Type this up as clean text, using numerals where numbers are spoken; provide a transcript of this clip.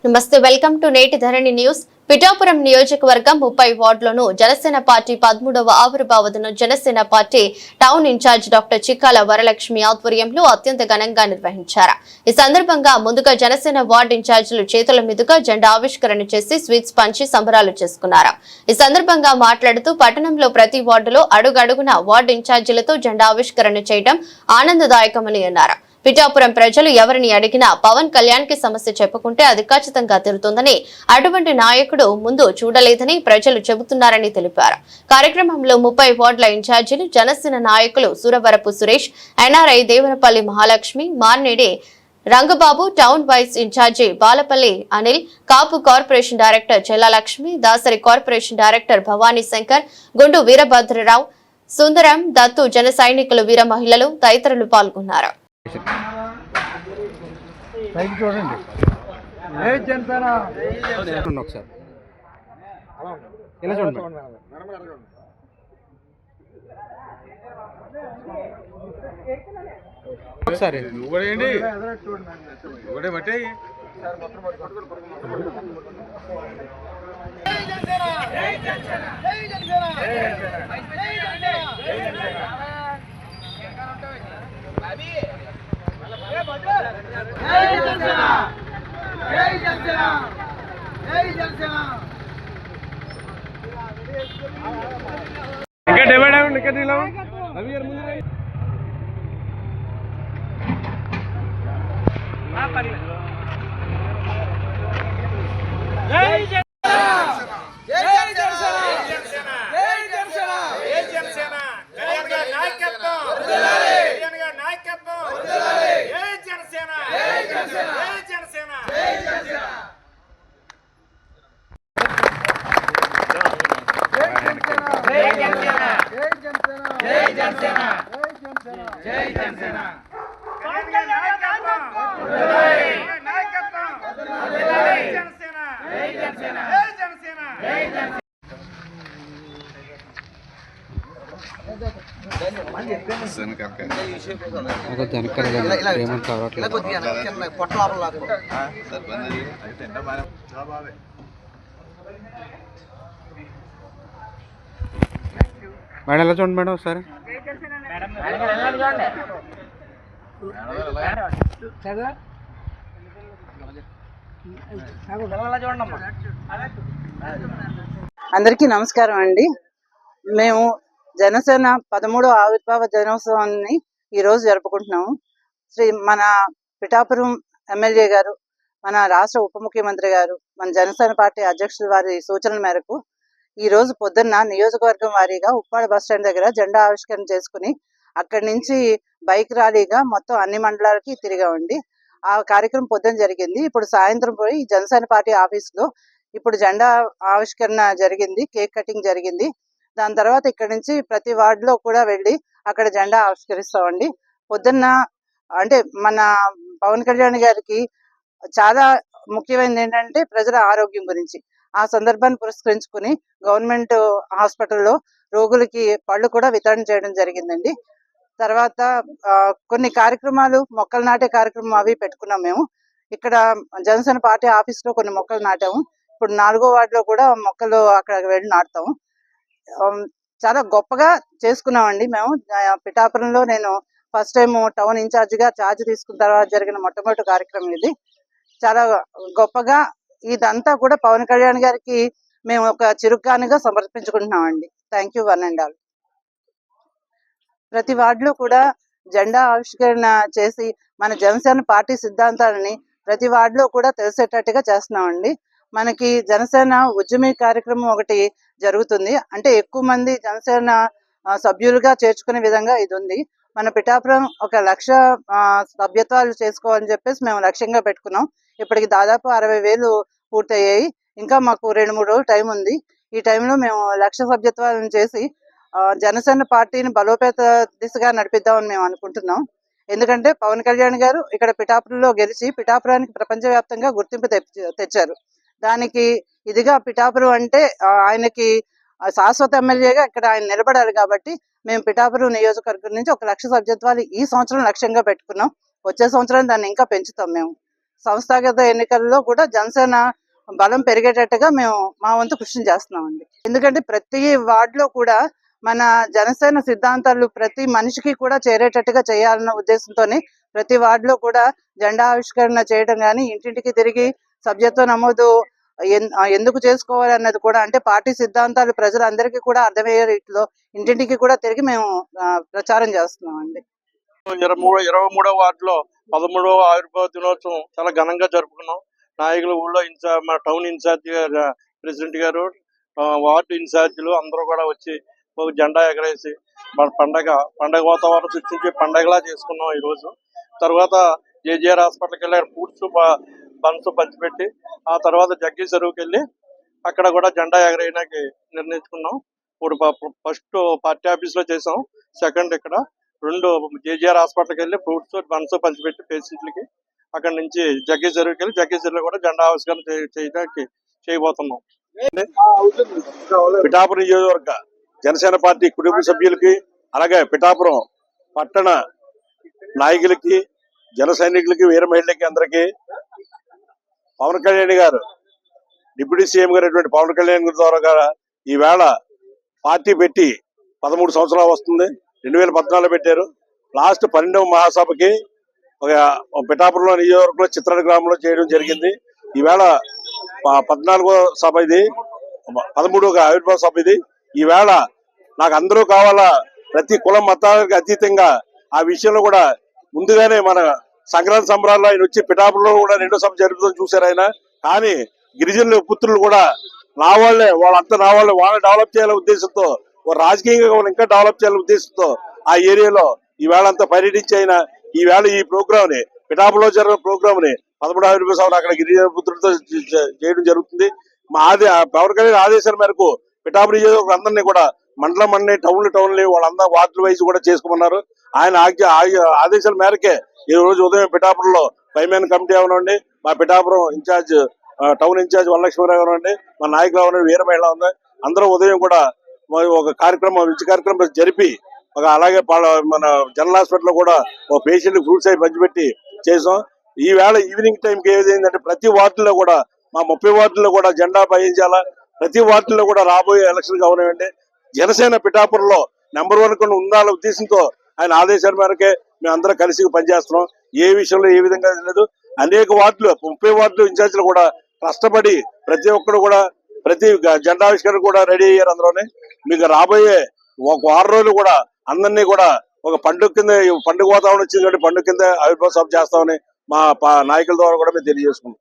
నమస్తే, welcome to నేటి ధరణి news. Pithapuram నియోజకవర్గం 30 వార్డులను జనసేన పార్టీ 13వ ఆవిర్భావ దినం Janasena party town incharge doctor Chikkala Varalakshmi ఆధ్వర్యంలో అత్యంత ఘనంగా నిర్వహించారు. ఈ సందర్భంగా ముందుగా జనసేన వార్డు ఇన్ఛార్జీలు చేతుల మీదుగా జెండా ఆవిష్కరణ చేసి స్వీట్స్ పంచి సంబరాలు చేసుకున్నారు. ఈ సందర్భంగా మాట్లాడుతూ పట్టణంలో ప్రతి వార్డులో అడుగడుగున వార్డు ఇన్ఛార్జీలతో జెండా ఆవిష్కరణ చేయడం ఆనందదాయకమని అన్నారు. పిఠాపురం ప్రజలు ఎవరిని అడిగినా పవన్ కళ్యాణ్ కి సమస్య చెప్పుకుంటే అది ఖచ్చితంగా తీరుతుందని, అటువంటి నాయకుడు ముందు చూడలేదని ప్రజలు చెబుతున్నారని తెలిపారు. కార్యక్రమంలో 30 వార్డుల ఇన్ఛార్జీలు, జనసేన నాయకులు Suravarapu Suresh, NRI Devarapalli Mahalakshmi, Marnedi Rangababu, town vice incharge Balapalli Anil, Kapu corporation director Chellalakshmi, Dasari corporation director Bhavani Shankar, Gundu Veerabhadrarao, సుందరం, దత్తు, జన సైనికులు, వీర మహిళలు తదితరులు పాల్గొన్నారు. చూడండి ఇలా చూడండి ఒకసారి ఒకటే బట్టి ఇంకా డివైడ్ అవ్వండి, ఇంకా ఇలా అవి ముందు మేడం ఎలా చూడండి మేడం ఒకసారి. అందరికీ నమస్కారం అండి. మేము జనసేన 13వ ఆవిర్భావ దినోత్సవాన్ని ఈ రోజు జరుపుకుంటున్నాము. మన పిఠాపురం ఎమ్మెల్యే గారు, మన రాష్ట్ర ఉప ముఖ్యమంత్రి గారు, మన జనసేన పార్టీ అధ్యక్షుల వారి సూచనల మేరకు ఈ రోజు పొద్దున్న నియోజకవర్గం వారీగా ఉప్పాడ బస్టాండ్ దగ్గర జెండా ఆవిష్కరణ చేసుకుని అక్కడి నుంచి బైక్ ర్యాలీగా మొత్తం అన్ని మండలాలకి తిరిగామండి. ఆ కార్యక్రమం పొద్దున జరిగింది. ఇప్పుడు సాయంత్రం పోయి జనసేన పార్టీ ఆఫీస్లో ఇప్పుడు జెండా ఆవిష్కరణ జరిగింది, కేక్ కటింగ్ జరిగింది. దాని తర్వాత ఇక్కడ నుంచి ప్రతి వార్డులో కూడా వెళ్ళి అక్కడ జెండా ఆవిష్కరిస్తామండి. పొద్దున్న అంటే మన పవన్ కళ్యాణ్ గారికి చాలా ముఖ్యమైనది ఏంటంటే ప్రజల ఆరోగ్యం గురించి. ఆ సందర్భాన్ని పురస్కరించుకుని గవర్నమెంట్ హాస్పిటల్లో రోగులకి పళ్ళు కూడా వితరణ చేయడం జరిగిందండి. తర్వాత కొన్ని కార్యక్రమాలు, మొక్కలు నాటే కార్యక్రమం అవి పెట్టుకున్నాం మేము. ఇక్కడ జనసేన పార్టీ ఆఫీస్ లో కొన్ని మొక్కలు నాటాము. ఇప్పుడు 4వ వార్డులో కూడా మొక్కలు అక్కడ వెళ్ళి నాటుతాము. చాలా గొప్పగా చేసుకున్నామండి మేము. పిఠాపురంలో నేను ఫస్ట్ టైం టౌన్ ఇన్ఛార్జ్ గా ఛార్జ్ తీసుకున్న తర్వాత జరిగిన మొట్టమొదటి కార్యక్రమం ఇది. చాలా గొప్పగా ఇదంతా కూడా పవన్ కళ్యాణ్ గారికి మేము ఒక చిరుకానుగా సమర్పించుకుంటున్నామండి. Thank you one and all. ప్రతి వార్డులో కూడా జెండా ఆవిష్కరణ చేసి మన జనసేన పార్టీ సిద్ధాంతాలని ప్రతి వార్డులో కూడా తెలిసేటట్టుగా చేస్తున్నామండి. మనకి జనసేన ఉద్యమి కార్యక్రమం ఒకటి జరుగుతుంది. అంటే ఎక్కువ మంది జనసేన సభ్యులుగా చేర్చుకునే విధంగా ఇది ఉంది. మన పిఠాపురం 1,00,000 సభ్యత్వాలు చేసుకోవాలని చెప్పేసి మేము లక్ష్యంగా పెట్టుకున్నాం. ఇప్పటికి దాదాపు 60,000 పూర్తయ్యాయి. ఇంకా మాకు 2-3 రోజులు టైం ఉంది. ఈ టైంలో మేము 1,00,000 సభ్యత్వాలను చేసి జనసేన పార్టీని బలోపేత దిశగా నడిపిద్దామని మేము అనుకుంటున్నాం. ఎందుకంటే పవన్ కళ్యాణ్ గారు ఇక్కడ పిఠాపురంలో గెలిచి పిఠాపురానికి ప్రపంచవ్యాప్తంగా గుర్తింపు తెచ్చారు. దానికి ఇదిగా పిఠాపురం అంటే ఆయనకి శాశ్వత ఎమ్మెల్యేగా ఇక్కడ ఆయన నిలబడాలి. కాబట్టి మేము పిఠాపురం నియోజకవర్గం నుంచి 1,00,000 సభ్యత్వాలు ఈ సంవత్సరం లక్ష్యంగా పెట్టుకున్నాం. వచ్చే సంవత్సరం దాన్ని ఇంకా పెంచుతాం మేము. సంస్థాగత ఎన్నికల్లో కూడా జనసేన బలం పెరిగేటట్టుగా మేము మా వంతు కృషి చేస్తున్నామండి. ఎందుకంటే ప్రతి వార్డులో కూడా మన జనసేన సిద్ధాంతాలు ప్రతి మనిషికి కూడా చేరేటట్టుగా చేయాలన్న ఉద్దేశంతోనే ప్రతి వార్డులో కూడా జెండా ఆవిష్కరణ చేయడం కానీ, ఇంటింటికి తిరిగి సభ్యత్వ నమోదు ఎందుకు చేసుకోవాలి అన్నది కూడా, అంటే పార్టీ సిద్ధాంతాలు ప్రజలందరికీ కూడా అర్థమయ్యే రీతిలో ఇంటింటికి కూడా తిరిగి మేము ప్రచారం చేస్తున్నామండి. 23వ వార్డులో 13వ ఆవిర్భావ దినోత్సవం చాలా ఘనంగా జరుపుకున్నాం. నాయకులు, ఊళ్ళో మన టౌన్ ఇన్ఛార్జ్ ప్రెసిడెంట్ గారు, వార్డు ఇన్ఛార్జీలు అందరూ కూడా వచ్చి ఒక జెండా ఎగరేసి మన పండగ వాతావరణం సృష్టించి పండగలా చేసుకున్నాం ఈ రోజు. తర్వాత జేజేఆర్ హాస్పిటల్కి వెళ్ళి ఫ్రూట్స్ బన్స్ పంచిపెట్టి ఆ తర్వాత జగ్గి చెరువుకి వెళ్ళి అక్కడ కూడా జెండా ఎగరేయడానికి నిర్ణయించుకున్నాం. ఇప్పుడు ఫస్ట్ పార్టీ ఆఫీస్ లో చేసాం, సెకండ్ ఇక్కడ, రెండు జేజేఆర్ హాస్పిటల్కి వెళ్ళి ఫ్రూట్స్ బన్స్ పంచిపెట్టి పేషెంట్లకి, అక్కడ నుంచి జగ్గి చెరువుకి వెళ్ళి జగ్గి చెరువులో కూడా జెండా ఆవిష్కరణ చేయడానికి చేయబోతున్నాం. పిఠాపురం నియోజకవర్గ జనసేన పార్టీ కుటుంబ సభ్యులకి, అలాగే పిఠాపురం పట్టణ నాయకులకి, జన సైనికులకి, వీర మహిళలకి అందరికీ పవన్ కళ్యాణ్ గారు, డిప్యూటీ సీఎం గారు పవన్ కళ్యాణ్ గారి ద్వారా ఈవేళ పార్టీ పెట్టి 13 సంవత్సరాలు వస్తుంది. 2014 పెట్టారు. లాస్ట్ 12వ మహాసభకి ఒక పిఠాపురంలో నియోజకవర్గంలో చిత్రాల గ్రామంలో చేయడం జరిగింది. ఈవేళ 14వ సభ ఇది, 13వ ఆవిర్భావ సభ ఇది. ఈవేళ నాకు అందరూ కావాలా, ప్రతి కుల మతాలకు అతీతంగా ఆ విషయంలో కూడా ముందుగానే మన సంక్రాంతి సంబరాల్లో ఆయన వచ్చి పిఠాపురంలో కూడా 2వ సభ జరుపుతూ చూశారు ఆయన. కానీ గిరిజనుల పుత్రులు కూడా నా వాళ్ళే, వాళ్ళంతా నా వాళ్ళే, వాళ్ళని డెవలప్ చేయాలనే ఉద్దేశంతో, రాజకీయంగా ఇంకా డెవలప్ చేయాలనే ఉద్దేశంతో ఆ ఏరియాలో ఈవేళ అంతా పర్యటించి ఆయన ఈవేళ ఈ ప్రోగ్రామ్ ని, పిఠాపురంలో జరిగిన ప్రోగ్రామ్ ని 13వ ఆవిర్భావ సభ అక్కడ గిరిజన పుత్రులతో చేయడం జరుగుతుంది. మా పవన్ కళ్యాణ్ ఆదేశాల మేరకు పిఠాపురం నియోజకవర్గం అందరినీ కూడా మండలం టౌన్లు వాళ్ళందరూ వార్డుల వైజ్ కూడా చేసుకోమన్నారు. ఆయన ఆదేశాల మేరకే ఈ రోజు ఉదయం పిఠాపురంలో పైమెన్ కమిటీ అవనండి, మా పిఠాపురం ఇన్ఛార్జ్ టౌన్ ఇన్ఛార్జ్ వరలక్ష్మీరావు అవనండి, మా నాయకులు అవనండి, వీర మహిళ ఉంది, అందరూ ఉదయం కూడా ఒక కార్యక్రమం జరిపి అలాగే మన జనరల్ హాస్పిటల్ కూడా ఒక పేషెంట్ ఫ్రూట్స్ అవి పంచిపెట్టి చేసాం. ఈవేళ ఈవినింగ్ టైంకి ఏదైందంటే ప్రతి వార్డులో కూడా, మా 30 వార్డుల్లో కూడా జెండా పయించాలా, ప్రతి వార్డుల్లో కూడా రాబోయే ఎలక్షన్ కావనివ్వండి జనసేన పిఠాపురంలో నెంబర్ 1 కొని ఉండాలనే ఉద్దేశంతో ఆయన ఆదేశాల మేరకే మేము అందరం కలిసి పనిచేస్తున్నాం. ఏ విషయంలో ఏ విధంగా లేదు. అనేక వార్డులు 30 వార్డులు ఇన్ఛార్జీలు కూడా కష్టపడి ప్రతి ఒక్కరు కూడా ప్రతి జెండావిష్కరణ కూడా రెడీ అయ్యారు. అందులోనే మీకు రాబోయే ఒక 6 రోజులు కూడా అందరినీ కూడా ఒక పండుగ వాతావరణం వచ్చింది కాబట్టి పండుగ కింద ఆవిర్భావ సభ చేస్తామని మా నాయకుల ద్వారా కూడా మేము తెలియజేసుకున్నాం.